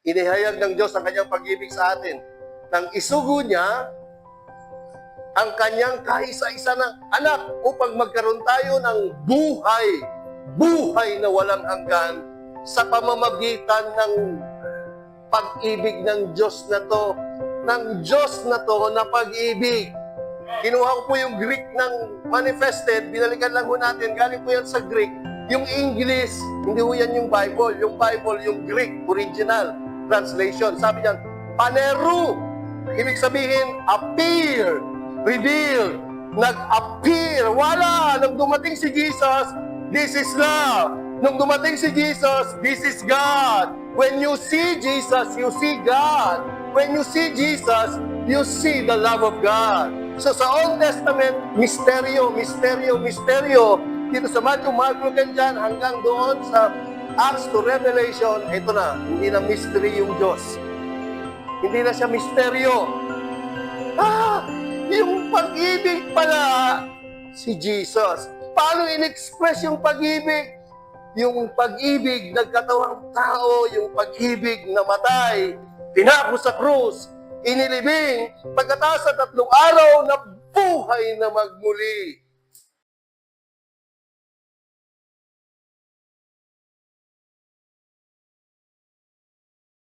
Inihayag ng Diyos ang kanyang pag-ibig sa atin. Nang isugo niya ang kanyang kaisa-isa ng anak upang magkaroon tayo ng buhay na walang hanggan sa pamamagitan ng pag-ibig ng Diyos na to, na pag-ibig. Kinuha ko po yung Greek ng manifested, binalikan lang po natin, galing po yan sa Greek. Yung English, hindi po yan yung Bible. Yung Bible, yung Greek, original translation. Sabi niyan, paneru. Ibig sabihin, appear, reveal, nag-appear. Wala! Nung dumating si Jesus, this is love. Nung dumating si Jesus, this is God. When you see Jesus, you see God. When you see Jesus, you see the love of God. So sa Old Testament, misteryo. Dito sa Matthew, Mark, Luke, and John, hanggang doon sa Acts to Revelation, ito na, hindi na mystery yung Diyos. Hindi na siya misteryo. Yung pag-ibig pala, si Jesus. Paano in-express yung pag-ibig? Yung pag-ibig nagkatawang tao, yung pag-ibig na matay, tinako sa krus, inilibing, pagkatapos sa 3 araw na buhay na magmuli.